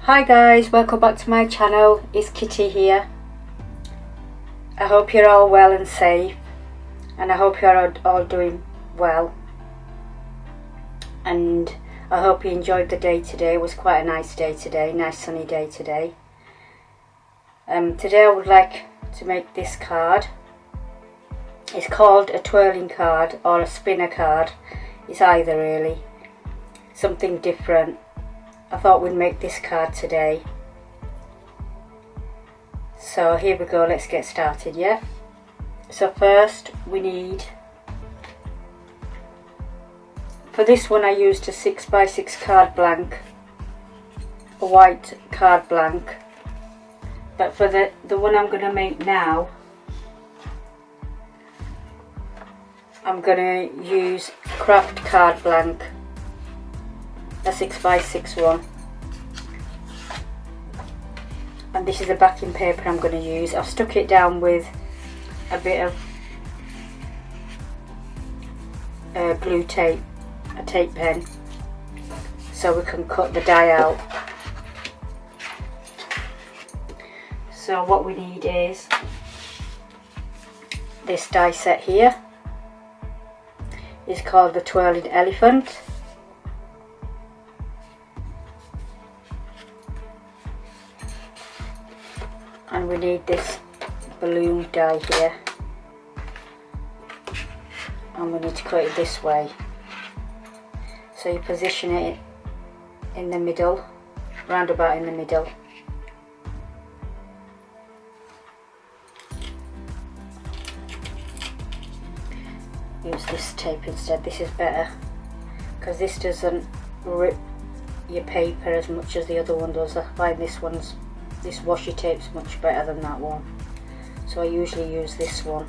Hi guys, welcome back to my channel. It's Kitty here. I hope you're all well and safe, and I hope you're all doing well, and I hope you enjoyed the day today. It was quite a nice day today, nice sunny day today. Today I would like to make this card. It's called a twirling card or a spinner card. It's either really, something different. I thought we'd make this card today. So here we go, let's get started, yeah? So first we need, for this one I used a 6x6 card blank, a white card blank. But for the one I'm going to make now, I'm going to use craft card blank, a 6x6 one. And this is the backing paper I'm going to use. I've stuck it down with a bit of glue tape, a tape pen, so we can cut the die out. So what we need is this die set here. It's called the Twirling Elephant. And we need this balloon die here, and we need to cut it this way. So you position it in the middle, round about in the middle. Use this tape instead, this is better, because this doesn't rip your paper as much as the other one does. I find this washi tape's much better than that one, so I usually use this one.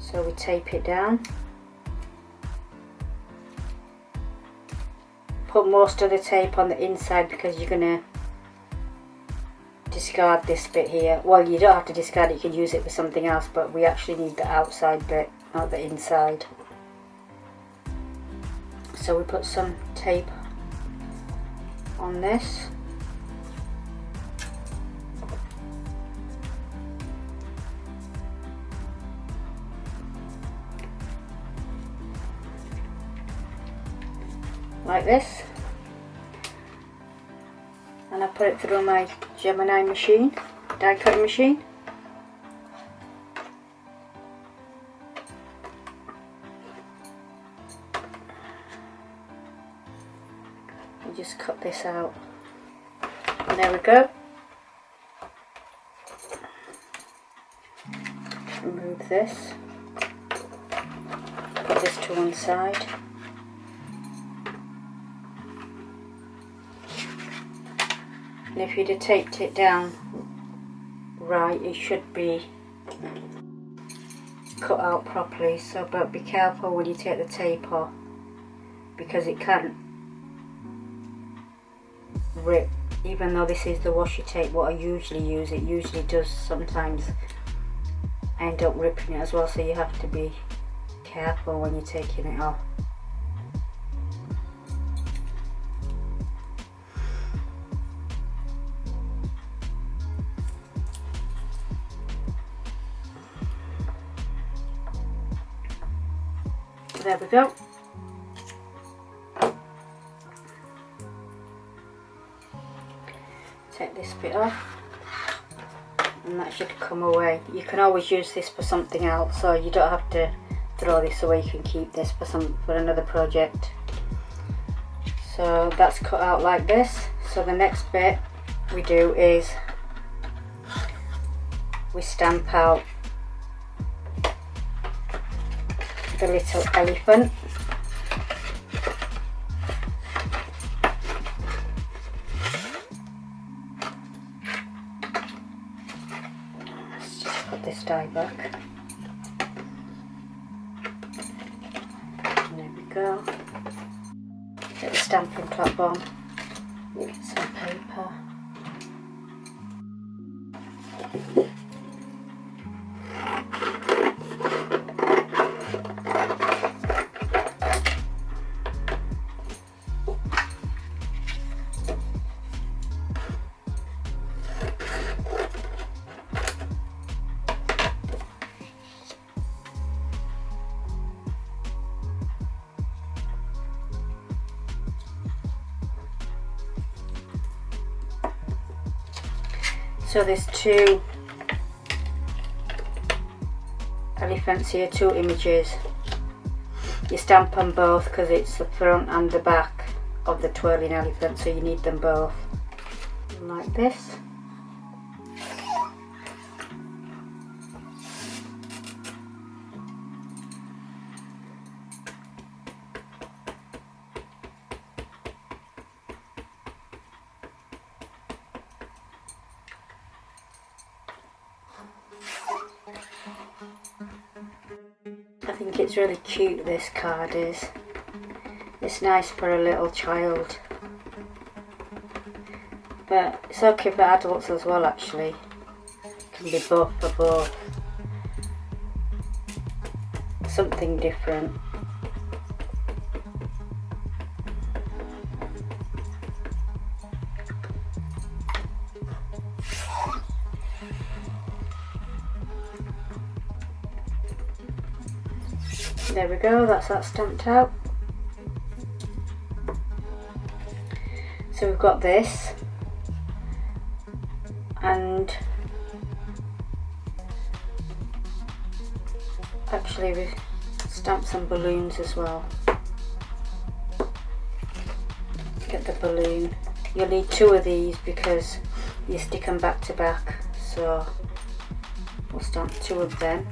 So we tape it down, put most of the tape on the inside because you're going to discard this bit here. Well, you don't have to discard it, you can use it for something else, but we actually need the outside bit, not the inside. So we put some tape on this. Like this, and I put it through my Gemini machine, die cutting machine. You just cut this out, and there we go. Remove this, put this to one side. And if you'd have taped it down right, it should be cut out properly. So, but be careful when you take the tape off, because it can rip. Even though this is the washi tape, what I usually use, it usually does sometimes end up ripping it as well. So you have to be careful when you're taking it off. There we go. Take this bit off, and that should come away. You can always use this for something else, so you don't have to throw this away. You can keep this for another project. So that's cut out like this. So the next bit we do is we stamp out the little elephant. Let's just put this die back. And there we go. Get the stamping platform, some paper. So there's two elephants here, two images. You stamp on both because it's the front and the back of the twirling elephant, so you need them both. Like this. I think it's really cute, this card is. It's nice for a little child. But it's okay for adults as well actually. It can be both for both. Something different. There we go, that's that stamped out. So we've got this, and actually we've stamped some balloons as well. Get the balloon. You'll need two of these because you stick them back to back, so we'll stamp two of them.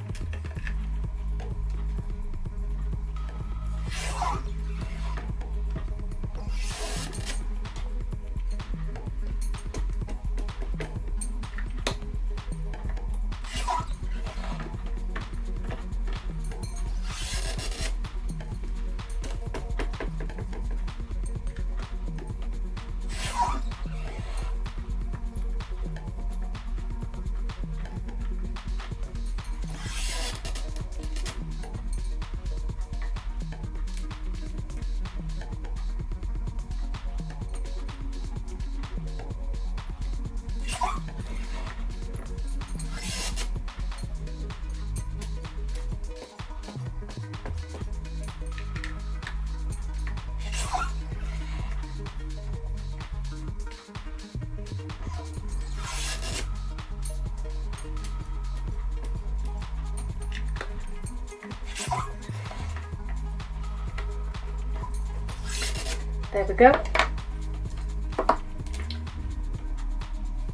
There we go.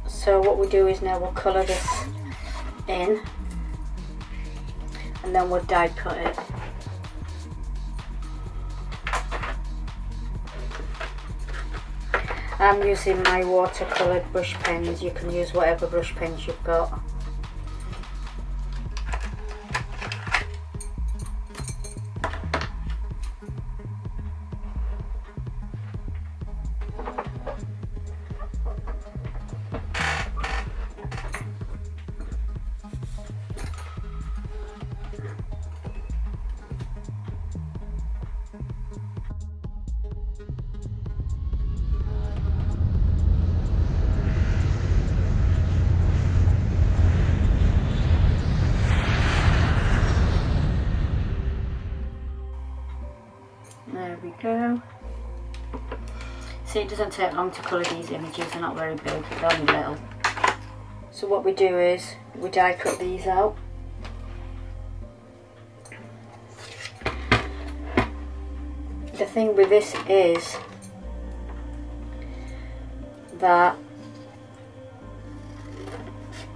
So what we do is now we'll colour this in and then we'll die cut it. I'm using my watercoloured brush pens. You can use whatever brush pens you've got. There we go. See, it doesn't take long to colour these images, they're not very big, they're only little. So what we do is, we die cut these out. The thing with this is that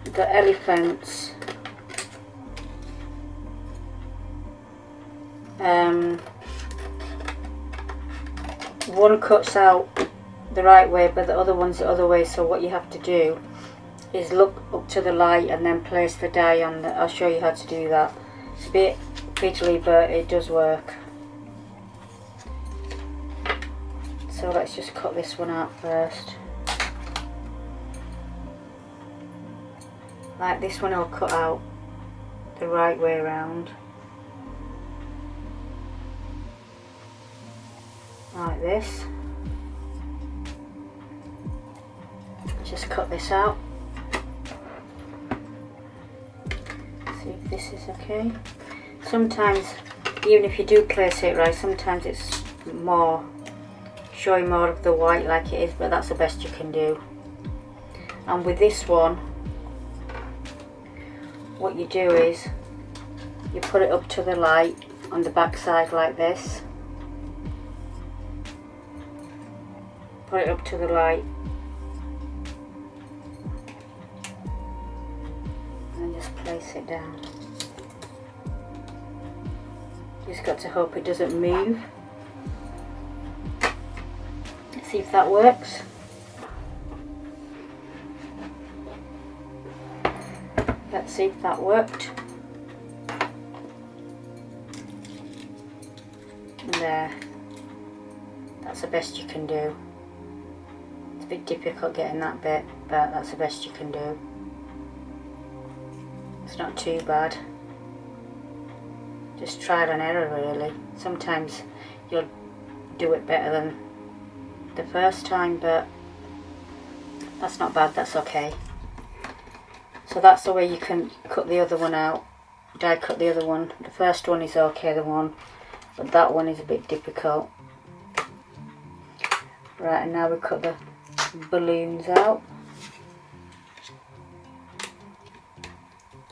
the elephants one cuts out the right way but the other one's the other way, so what you have to do is look up to the light and then place the die on the, I'll show you how to do that. It's a bit fiddly but it does work. So let's just cut this one out first. Like this one I'll cut out the right way around. Like this. Just cut this out. See if this is okay. Sometimes, even if you do place it right, sometimes it's more showing more of the white like it is, but that's the best you can do. And with this one, what you do is you put it up to the light on the back side like this. Put it up to the light and just place it down. Just got to hope it doesn't move. Let's see if that works. Let's see if that worked. And there. That's the best you can do. It's a bit difficult getting that bit, but that's the best you can do. It's not too bad. Just trial and error really. Sometimes you'll do it better than the first time, but that's not bad, that's okay. So that's the way you can cut the other one out. Die cut the other one. The first one is okay, the one, but that one is a bit difficult. Right, and now we cut the balloons out.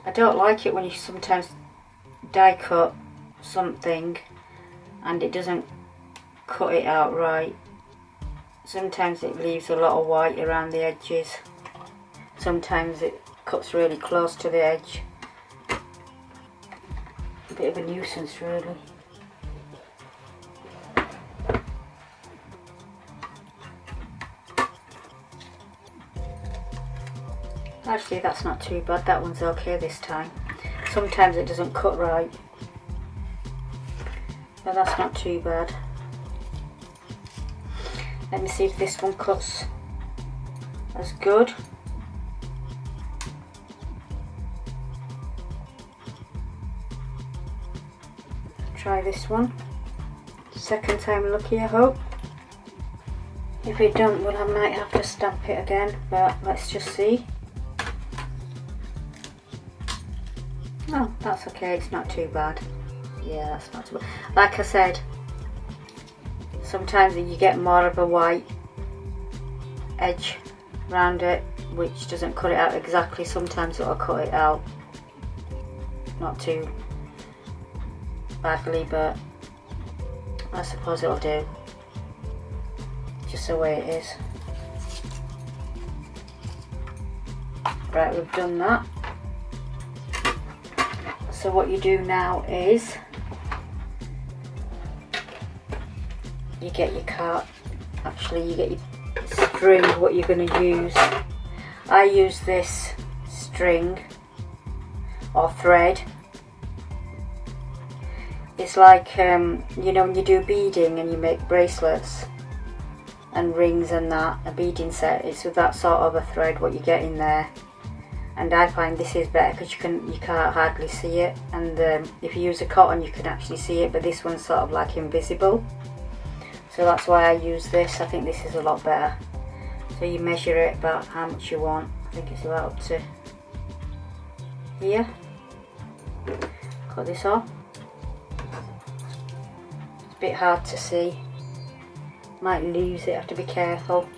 I don't like it when you sometimes die cut something and it doesn't cut it out right. Sometimes it leaves a lot of white around the edges. Sometimes it cuts really close to the edge. A bit of a nuisance really. Actually, that's not too bad, that one's okay this time. Sometimes it doesn't cut right, but that's not too bad. Let me see if this one cuts as good. Try this one. Second time lucky, I hope. If it don't, well, I might have to stamp it again, but let's just see. Oh, that's okay, it's not too bad. Yeah, that's not too bad. Like I said, sometimes you get more of a white edge around it, which doesn't cut it out exactly. Sometimes it'll cut it out not too badly, but I suppose it'll do. Just the way it is. Right, we've done that. So what you do now is you get your card, actually you get your string, what you're going to use. I use this string or thread. It's like, you know, when you do beading and you make bracelets and rings and that, a beading set, it's with that sort of a thread what you get in there. And I find this is better because you can't hardly see it, and if you use a cotton you can actually see it, but this one's sort of like invisible. So that's why I use this. I think this is a lot better. So you measure it about how much you want. I think it's about up to here. Cut this off. It's a bit hard to see. Might lose it, have to be careful.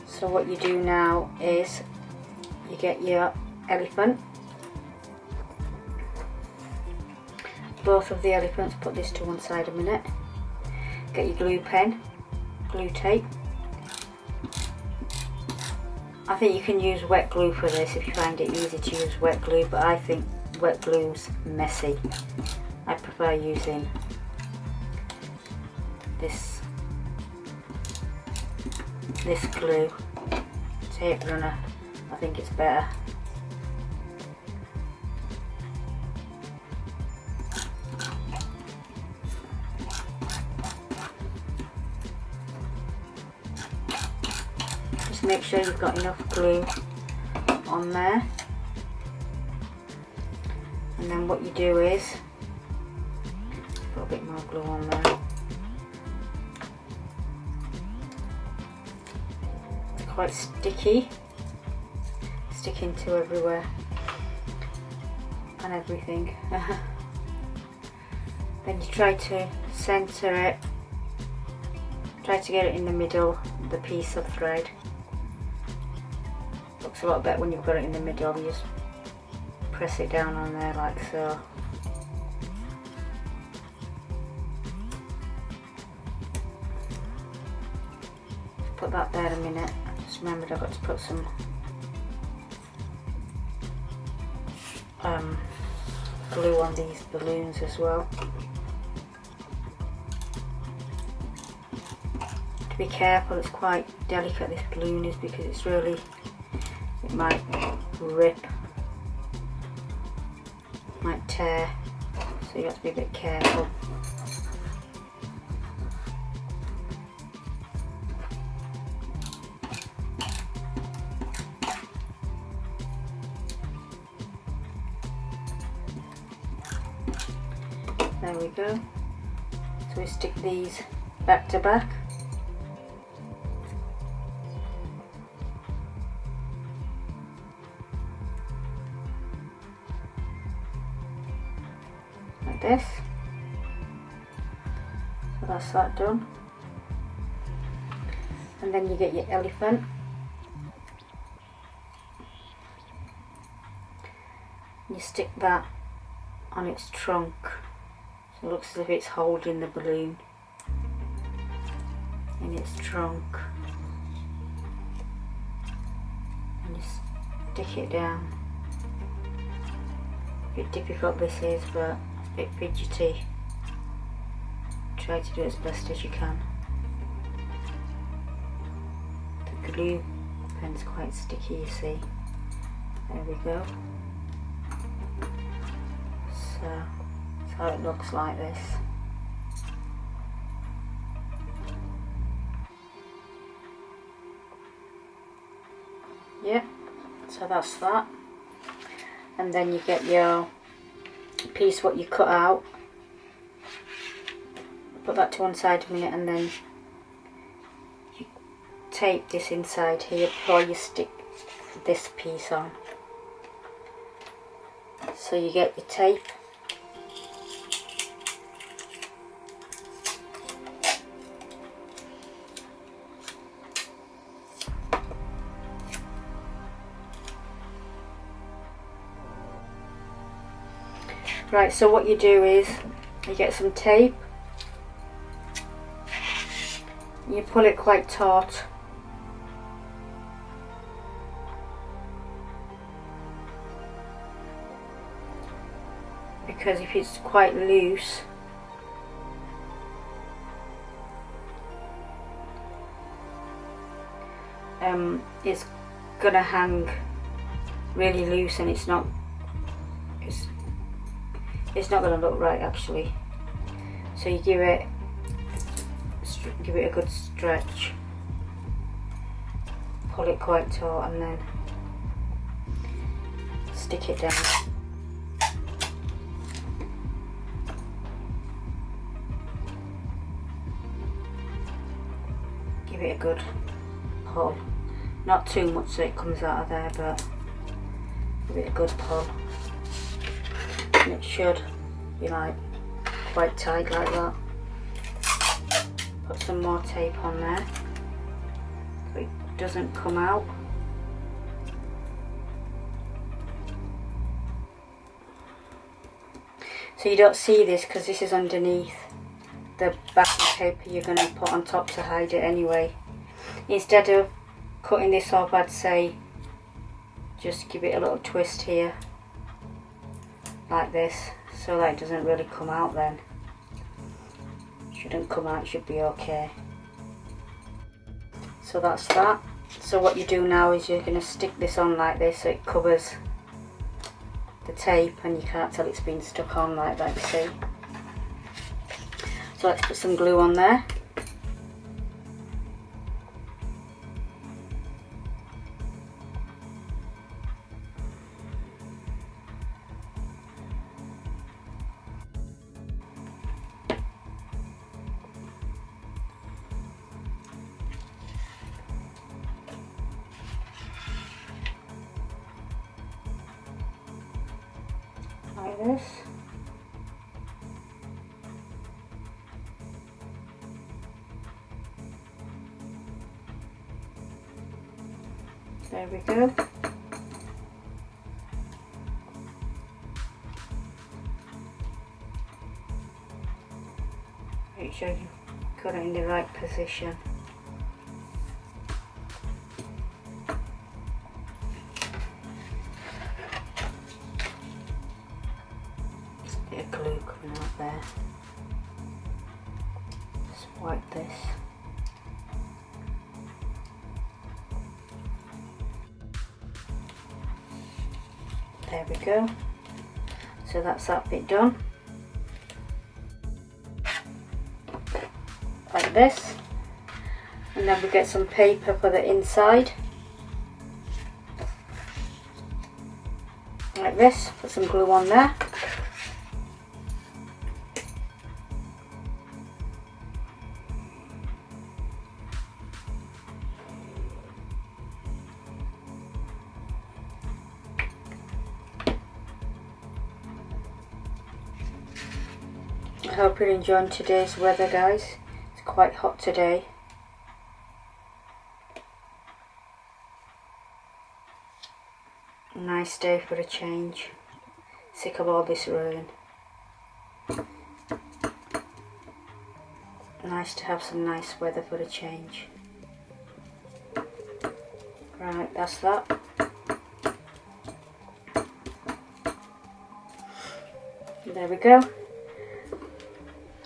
So what you do now is you get your elephant, both of the elephants, put this to one side a minute, get your glue pen, glue tape. I think you can use wet glue for this if you find it easy to use wet glue, but I think wet glue's messy. I prefer using this glue, tape runner. I think it's better. Just make sure you've got enough glue on there, and then what you do is put a bit more glue on there. It's quite sticky, sticking to everywhere and everything. Then you try to center it, try to get it in the middle of the piece of thread. Looks a lot better when you've got it in the middle. You just press it down on there like so. Put that there a minute. I just remembered I've got to put some glue on these balloons as well. To be careful, it's quite delicate, this balloon is, because it's really, it might rip, might tear, so you have to be a bit careful. There we go. So we stick these back to back. Like this. So that's that done. And then you get your elephant. You stick that on its trunk. So it looks as if it's holding the balloon in its trunk. And you stick it down. A bit difficult this is, but it's a bit fidgety. Try to do it as best as you can. The glue pen's quite sticky, you see. There we go. So how it looks like this. Yeah, so that's that. And then you get your piece what you cut out. Put that to one side a minute, and then you tape this inside here before you stick this piece on. So you get your tape. Right, so what you do is you get some tape, you pull it quite taut, because if it's quite loose it's gonna hang really loose, and it's not going to look right actually. So you give it a good stretch, pull it quite taut, and then stick it down. Give it a good pull, not too much so it comes out of there, but give it a good pull. And it should be like quite tight like that. Put some more tape on there so it doesn't come out. So you don't see this because this is underneath the backing paper you're going to put on top to hide it anyway. Instead of cutting this off, I'd say just give it a little twist here like this, so that it doesn't really come out then. Shouldn't come out, should be okay. So that's that. So what you do now is you're going to stick this on like this so it covers the tape and you can't tell it's been stuck on like that, you see. So let's put some glue on there. Like this. There we go. sure you got it in the right position. There's a bit of glue coming out there. Just wipe this. There we go. So that's that bit done. Like this. And then we get some paper for the inside. Like this. Put some glue on there. I hope you're enjoying today's weather, guys. It's quite hot today. A nice day for a change. Sick of all this rain. Nice to have some nice weather for a change. Right, that's that. There we go.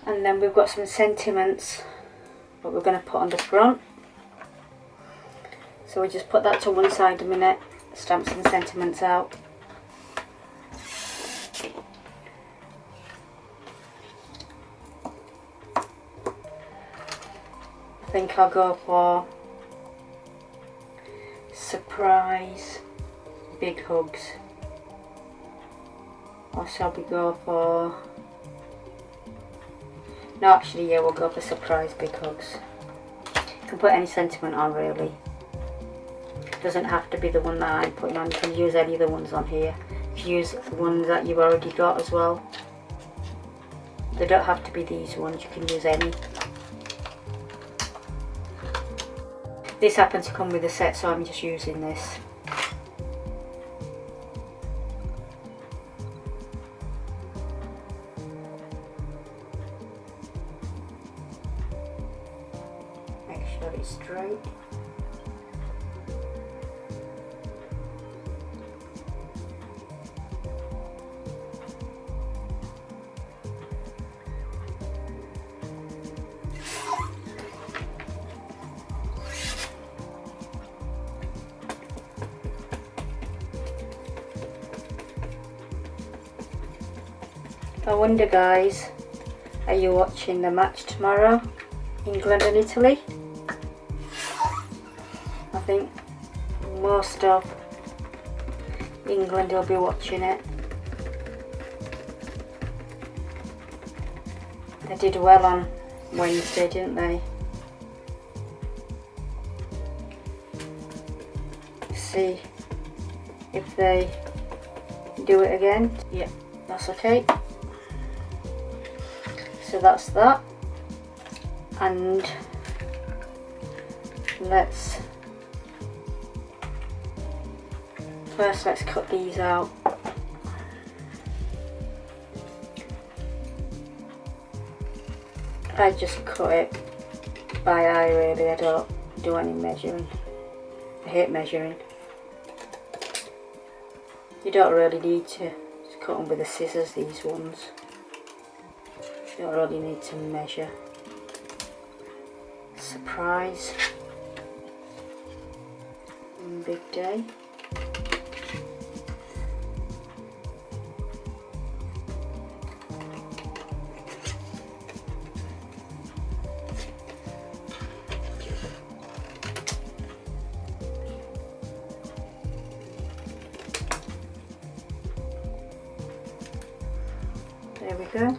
And then we've got some sentiments that we're going to put on the front. So we just put that to one side a minute, stamp some sentiments out. I think I'll go for surprise big hugs. Or shall we go for... No, actually, yeah, we'll go for surprise big hugs. You can put any sentiment on, really. It doesn't have to be the one that I'm putting on. You can use any of the ones on here. You can use the ones that you've already got as well. They don't have to be these ones. You can use any. This happens to come with a set, so I'm just using this. It's straight. I wonder, guys, are you watching the match tomorrow? England and Italy? I think most of England will be watching it. They did well on Wednesday, didn't they? See if they do it again. Yeah, that's okay. So that's that. And let's cut these out. I just cut it by eye, really. I don't do any measuring. I hate measuring. You don't really need to just cut them with the scissors, these ones. You don't really need to measure. Surprise. Big day. There we go.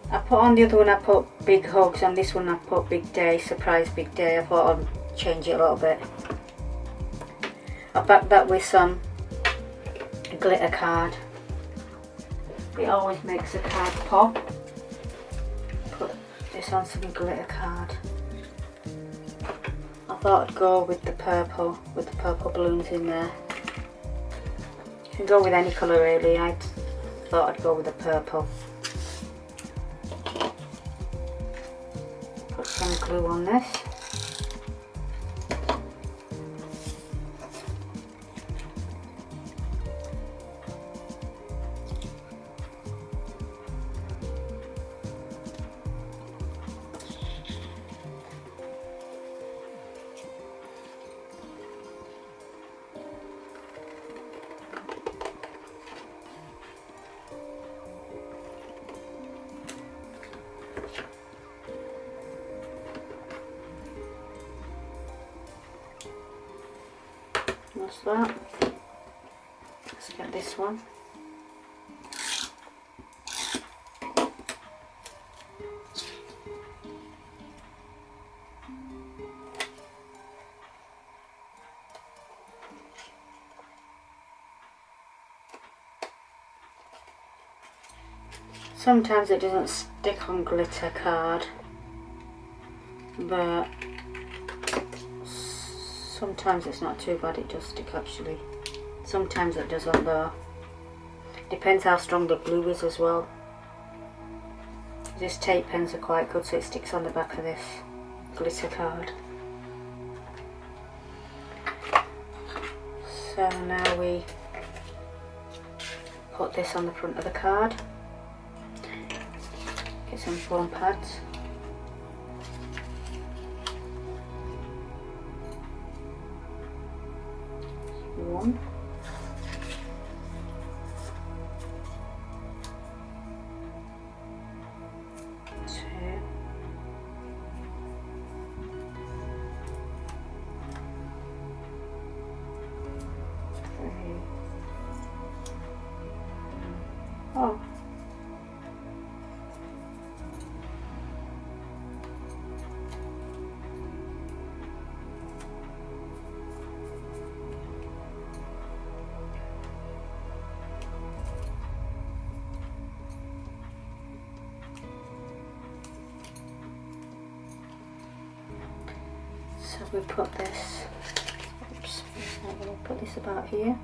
I put on the other one, I put big hugs, and this one I put big day, surprise big day. I thought I'd change it a little bit. I backed that with some glitter card. It always makes a card pop. Put this on some glitter card. I thought I'd go with the purple balloons in there. You can go with any colour, really. I thought I'd go with the purple. glue on this. That's that. Let's get this one. Sometimes it doesn't stick on glitter card, but sometimes it's not too bad, it does stick actually. Sometimes it doesn't though. Depends how strong the glue is as well. This tape pens are quite good, so it sticks on the back of this glitter card. So now we put this on the front of the card. Get some foam pads. One. Two. Three. Oh. So we put this, oops, we'll put this about here.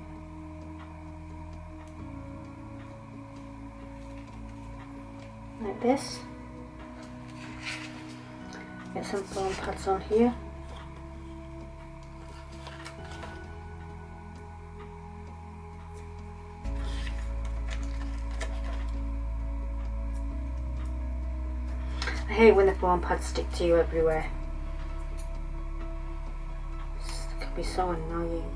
Like this. Get some foam pads on here. I hate when the foam pads stick to you everywhere. It can be so annoying.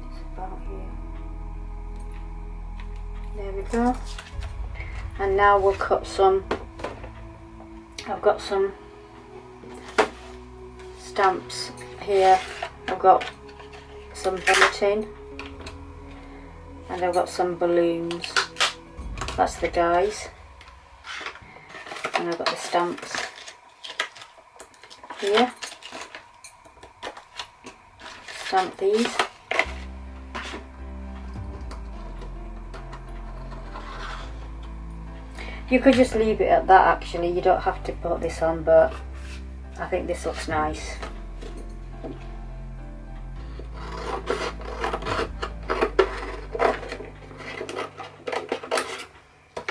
It's about here. There we go. And now we'll cut some. I've got some stamps here. I've got some bunting and I've got some balloons. That's the dies, and I've got the stamps here. Stamp these. You could just leave it at that actually, you don't have to put this on, but I think this looks nice.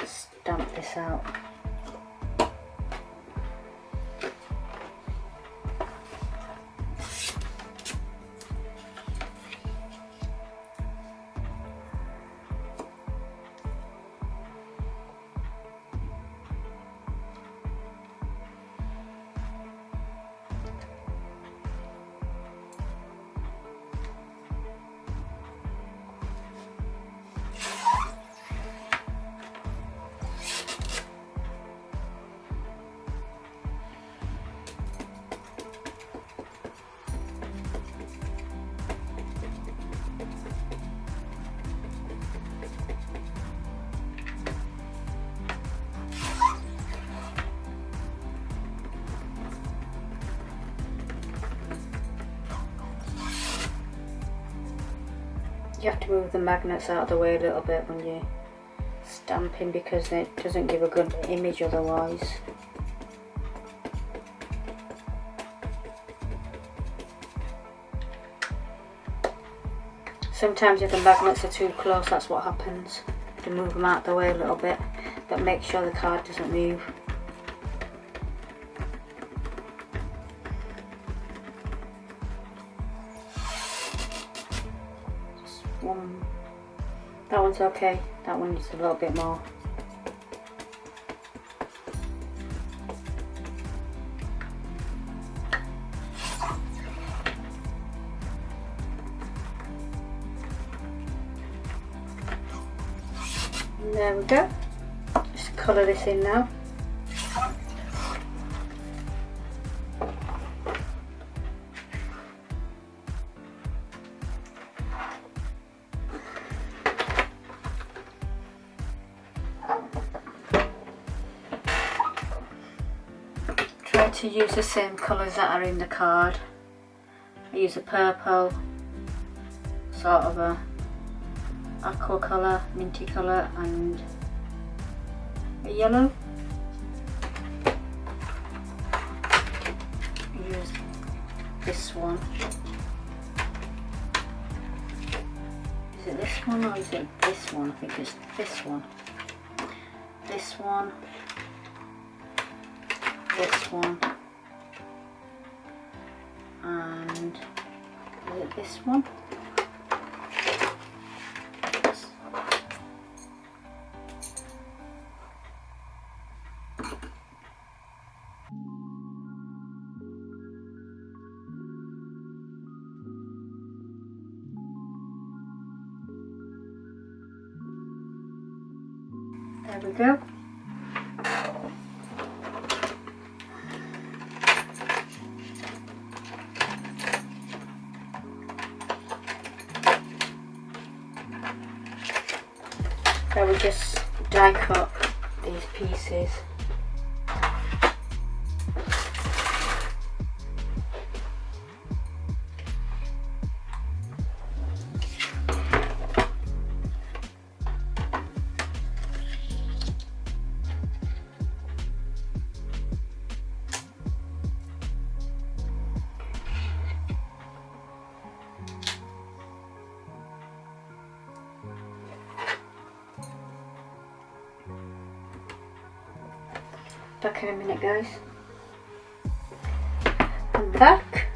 Stamp this out. You have to move the magnets out of the way a little bit when you're stamping because it doesn't give a good image otherwise. Sometimes if the magnets are too close, that's what happens. To move them out the way a little bit, but make sure the card doesn't move. Just one. That one's okay. That one needs a little bit more. There we go. Just colour this in now. Try to use the same colours that are in the card. I use a purple, sort of a aqua colour, minty colour, and a yellow. Use this one. Is it this one or is it this one? I think it's this one. This one. This one. And is it this one? There we go. I will just die cut these pieces. Back in a minute, guys. I'm back.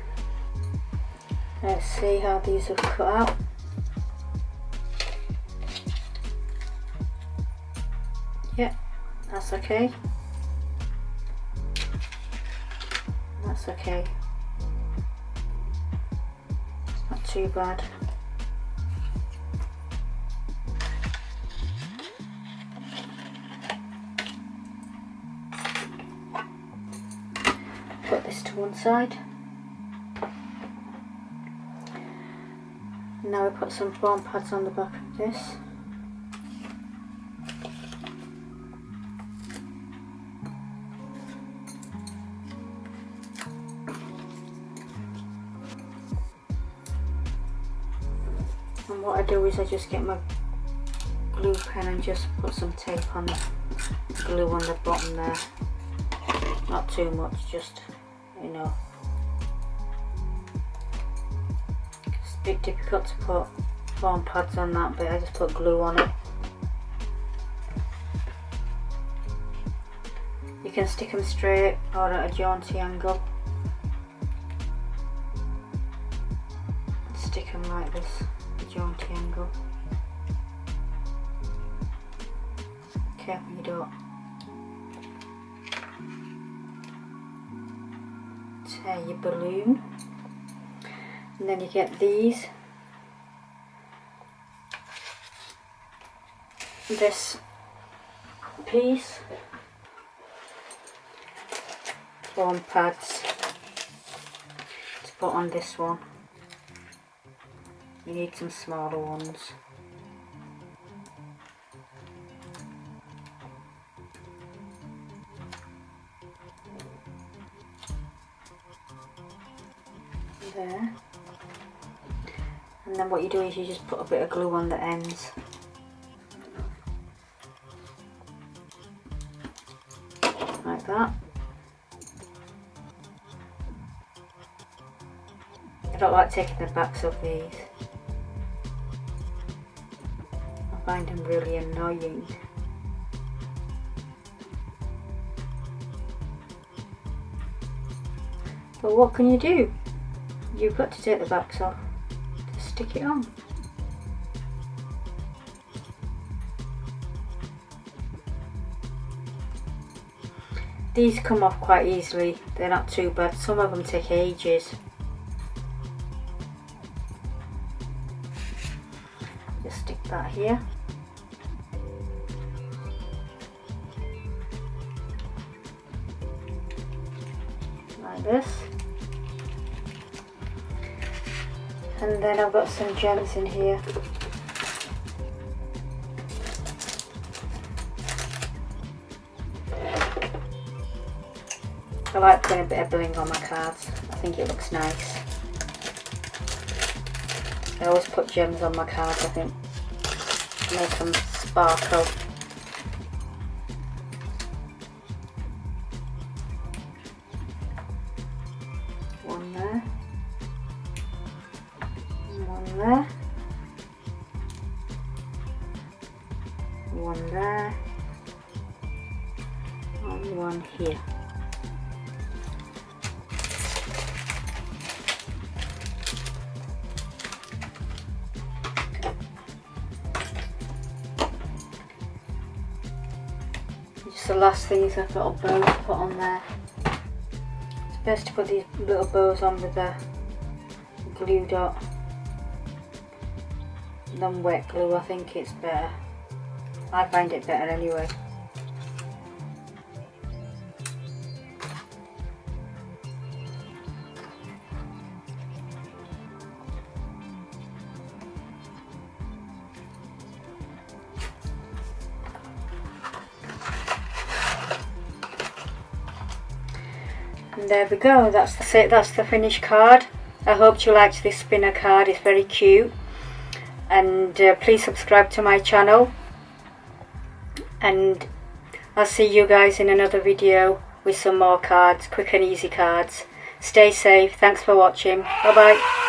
Let's see how these have cut out. Yeah, that's okay. That's okay. It's not too bad. Put this to one side. Now we put some foam pads on the back of this. And what I do is I just get my glue pen and just put some tape on, glue on the bottom there. Not too much, just enough. It's a bit difficult to put foam pads on that, but I just put glue on it. You can stick them straight or at a jaunty angle. Stick them like this, a jaunty angle. Careful you don't tear your balloon. And then you get these. This piece. Foam pads to put on this one. You need some smaller ones. There. And then what you do is you just put a bit of glue on the ends. Like that. I don't like taking the backs of these. find them really annoying. But what can you do? You've got to take the backs off to stick it on. These come off quite easily, they're not too bad. Some of them take ages. Just stick that here. Like this. And then I've got some gems in here. I like putting a bit of bling on my cards. I think it looks nice. I always put gems on my cards, I think. Make them sparkle. One there. One there. One there. And one here. The last thing is I've got a bow to put on there. It's best to put these little bows on with a glue dot than wet glue. I think it's better. I find it better anyway. And there we go, that's it, that's the finished card. I hope you liked this spinner card, it's very cute. And please subscribe to my channel. And I'll see you guys in another video with some more cards, quick and easy cards. Stay safe, thanks for watching, bye bye.